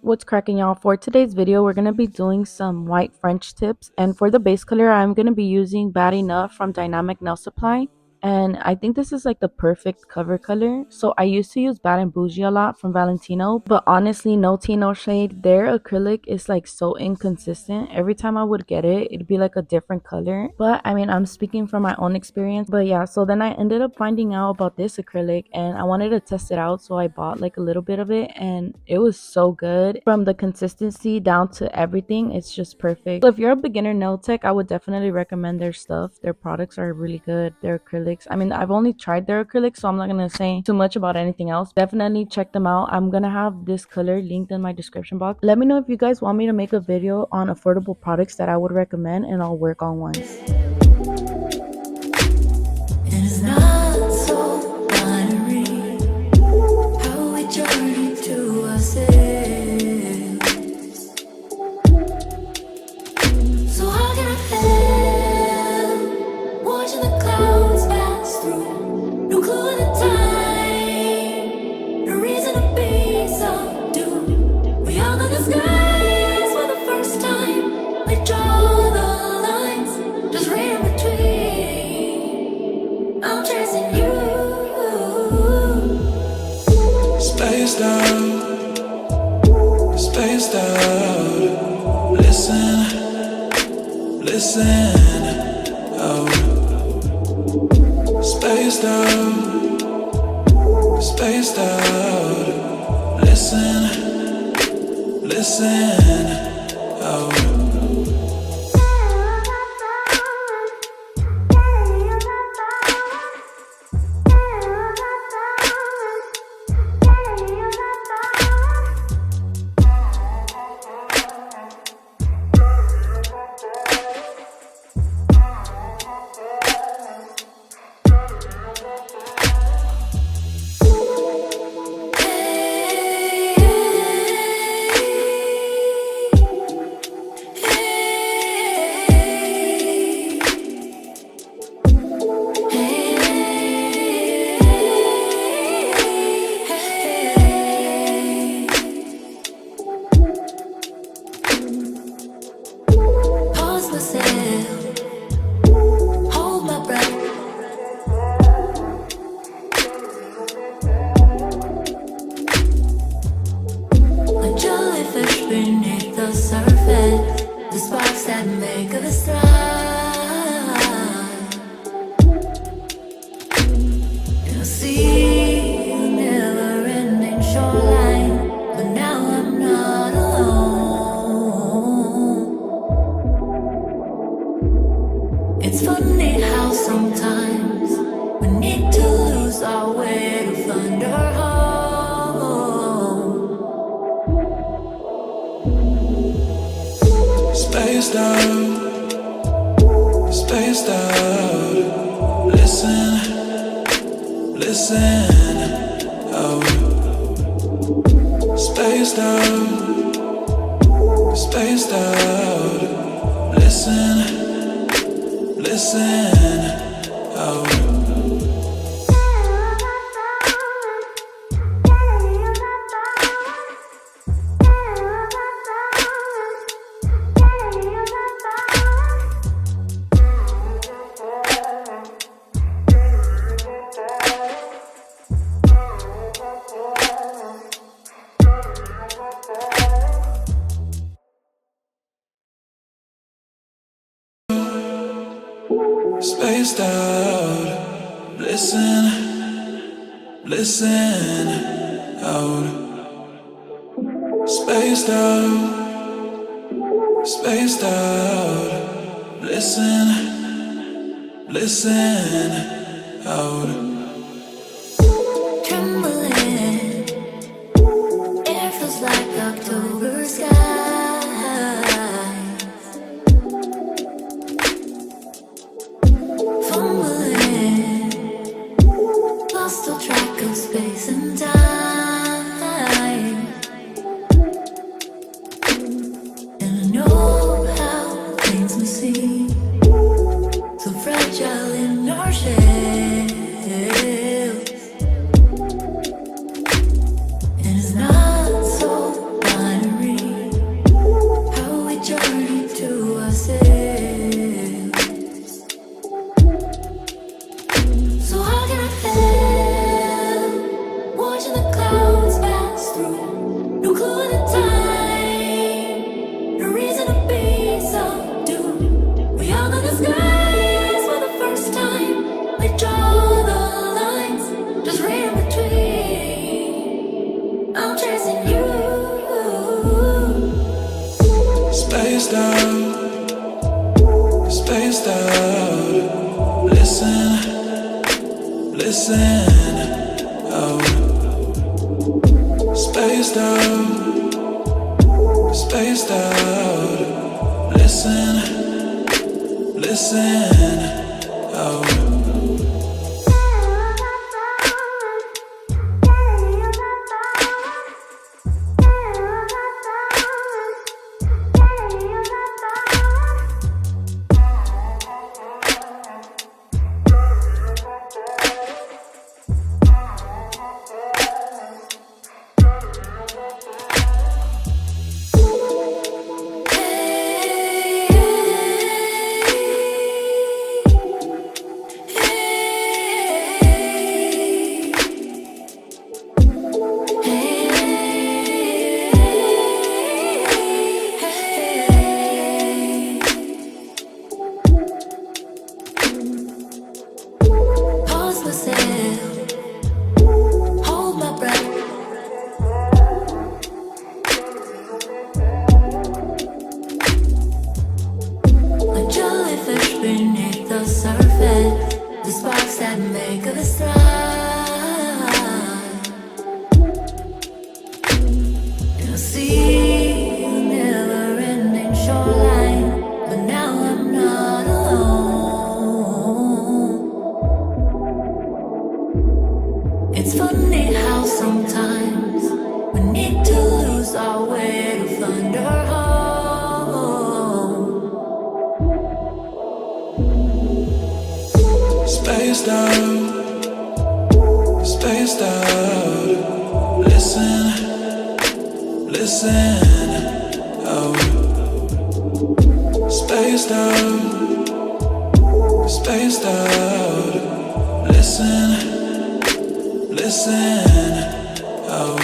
What's cracking, y'all? For today's video, we're going to be doing some white French tips, and for the base color I'm going to be using Bad Enough from Dynamic Nail Supply. And I think this is like the perfect cover color. So I used to use Bad and Bougie a lot from Valentino, but honestly, no tea, no shade, their acrylic is like so inconsistent. Every time I would get it, it'd be like a different color. But I mean, I'm speaking from my own experience. But yeah, so then I ended up finding out about this acrylic and I wanted to test it out, so I bought like a little bit of it and it was so good. From the consistency down to everything, it's just perfect. So if you're a beginner nail tech, I would definitely recommend their stuff. Their products are really good. Their acrylics, I mean, I've only tried their acrylics, so I'm not gonna say too much about anything else. Definitely check them out. I'm gonna have this color linked in my description box. Let me know if you guys want me to make a video on affordable products that I would recommend, and I'll work on one. It's not so binary how we journey to ourselves. So how can I help watching the clouds pass through? No clue of the time, no reason to be subdued. We all know the skies for the first time. We draw the lines, just read in between. I'm chasing you. Spaced out. Listen, out. Spaced out. Listen, out. Pause myself, hold my breath. A jellyfish beneath the surface, the sparks that make us thrive. And I see a never-ending shoreline, but now I'm not alone. It's funny how sometimes we need to lose our way to find our home. Spaced out. Listen, out. Spaced out. Listen, out. Spaced out. Listen, out. Spaced out. Listen, out. Trembling, air feels like October skies. Fumbling, lost all track of space and time. And I know how things may seem so fragile in our shells. And it's not so binary spaced out, spaced out. Listen, listen out. Spaced out, spaced out. Listen, listen out. Pause myself, hold my breath. A jellyfish beneath the surface, the sparks that make us thrive. And I see a never-ending shoreline, but now I'm not alone. It's funny how sometimes we need to lose our way to find our home. Spaced out, spaced out. Listen, listen out. Spaced out, spaced out. Listen, listen out.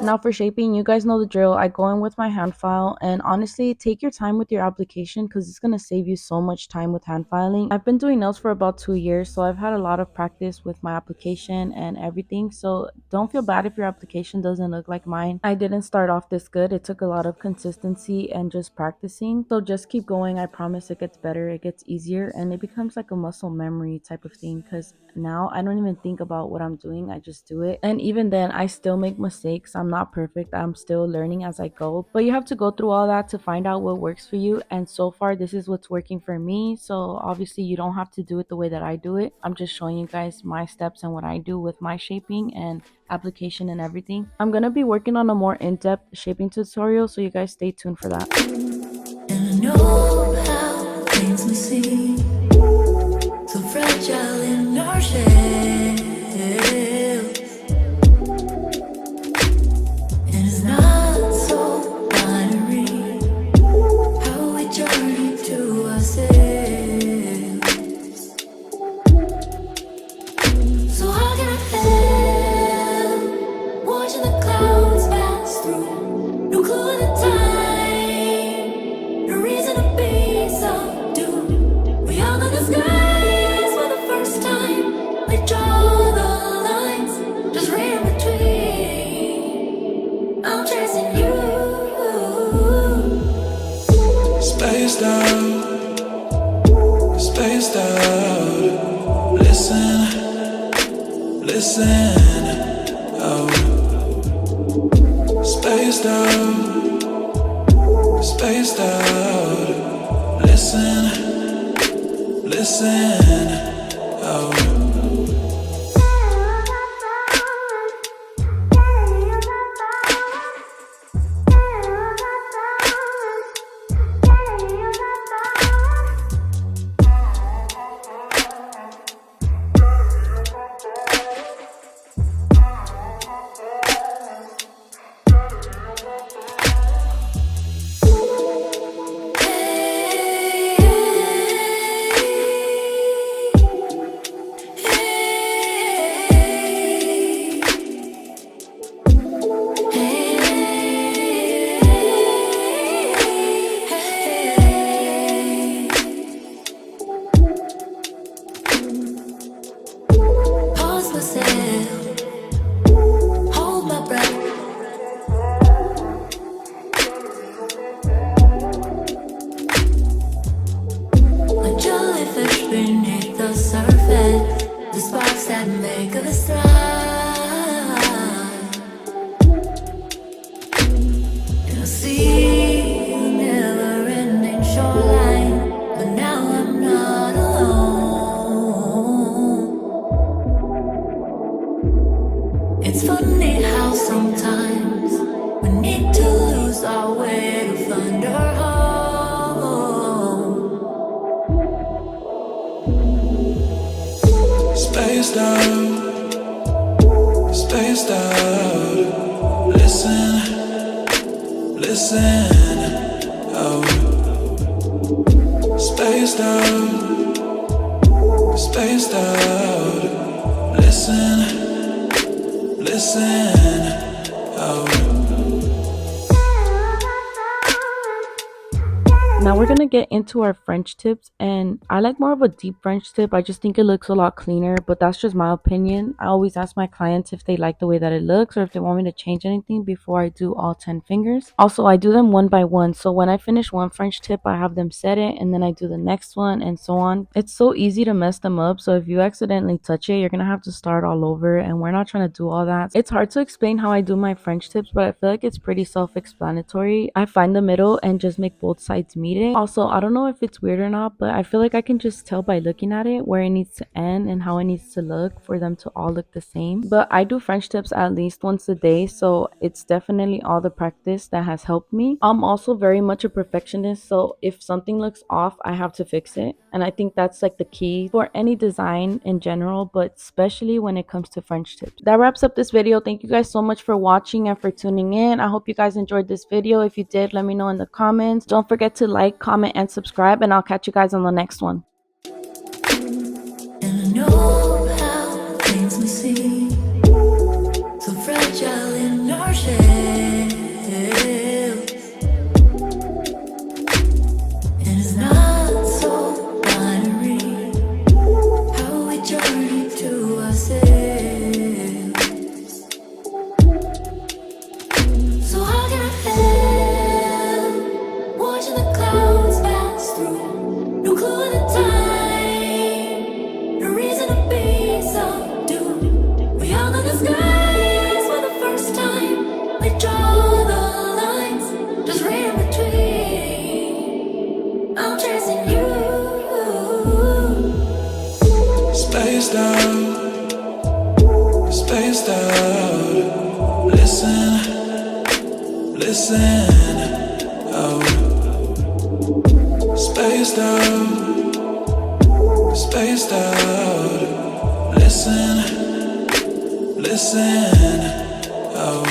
Now for shaping, you guys know the drill. I go in with my hand file, and honestly, take your time with your application because it's going to save you so much time with hand filing. I've been doing nails for about 2 years, so I've had a lot of practice with my application and everything, so don't feel bad if your application doesn't look like mine. I didn't start off this good. It took a lot of consistency and just practicing, so just keep going. I promise it gets better, it gets easier, and it becomes like a muscle memory type of thing because now I don't even think about what I'm doing, I just do it. And even then, I still make mistakes. I'm not perfect, I'm still learning as I go, but you have to go through all that to find out what works for you, and so far this is what's working for me. So obviously you don't have to do it the way that I do it. I'm just showing you guys my steps and what I do with my shaping and application and everything. I'm gonna be working on a more in-depth shaping tutorial, so you guys stay tuned for that. And I know how things may seem so fragile in our shells. And it's not so binary how we journey to ourselves. So how can I help watching the clouds pass through? No clue at the time, no reason to be subdued. We all know the skies for the first time. We draw the lines, just read in between. I'm chasing you. Spaced out, spaced out. Listen, listen out. Spaced out, spaced out. Listen, listen out. It's funny how sometimes we need to lose our way to find our home. Spaced out, spaced out. Listen, listen. Oh, spaced out, spaced out. Listen, listen. Oh. Now we're gonna get into our French tips, and I like more of a deep French tip. I just think it looks a lot cleaner, but that's just my opinion. I always ask my clients if they like the way that it looks or if they want me to change anything before I do all 10 fingers. Also, I do them one by one, so when I finish one French tip, I have them set it and then I do the next one and so on. It's so easy to mess them up, so if you accidentally touch it, you're gonna have to start all over, and we're not trying to do all that. It's hard to explain how I do my French tips, but I feel like it's pretty self-explanatory. I find the middle and just make both sides meet it. Also, I don't know if it's weird or not, but I feel like I can just tell by looking at it where it needs to end and how it needs to look for them to all look the same. But I do French tips at least once a day, so it's definitely all the practice that has helped me. I'm also very much a perfectionist, so if something looks off, I have to fix it. And I think that's like the key for any design in general, but especially when it comes to French tips. That wraps up this video. Thank you guys so much for watching and for tuning in. I hope you guys enjoyed this video. If you did, let me know in the comments. Don't forget to like, comment, and subscribe, and I'll catch you guys on the next one. And I know how things may seem so fragile in our shells. And it's not so binary how we journey to ourselves. So how can I help watching the clouds pass through? No clue at the time, no reason to be subdued. We all know the skies for the first time. We draw the lines, just read in between. I'm chasing you. Spaced out, spaced out. Listen, listen. Oh, spaced out, spaced out. Listen, listen. Oh.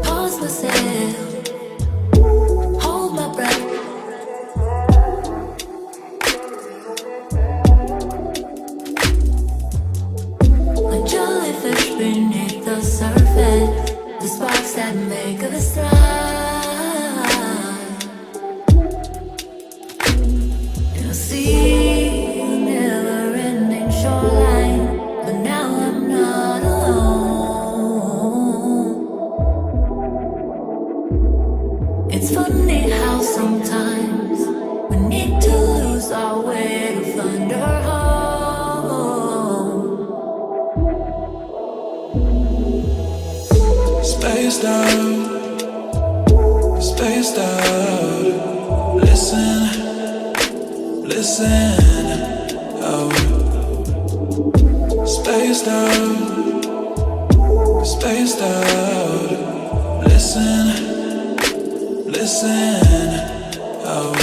Pause myself, hold my breath. Like jellyfish beneath the surface, the sparks that make us thrive. And I see the never-ending shoreline, but now I'm not alone. It's funny how sometimes we need to lose our way to find our home. Spaced out, spaced out. Listen, listen. Oh, spaced out, spaced out. Listen, listen. Oh.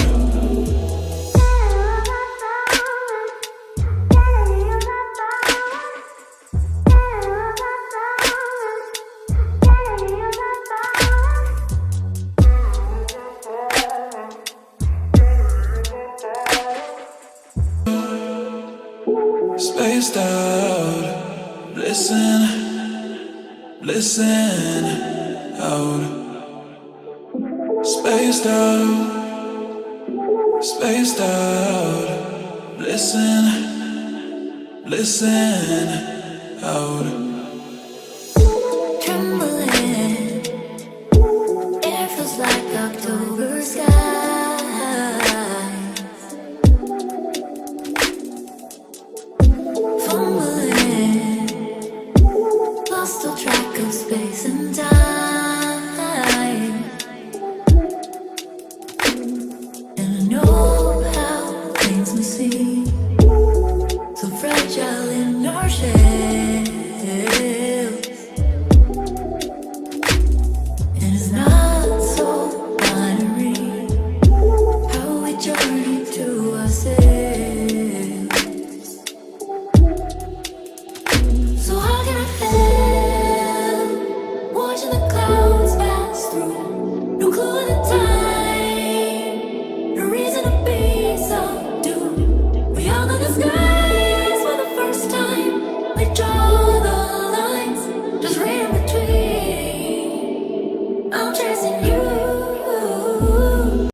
Spaced out, listen, listen out. Spaced out, spaced out. Listen, listen out. Trembling, air feels like October skies. Fumbling, lost all track of space and time.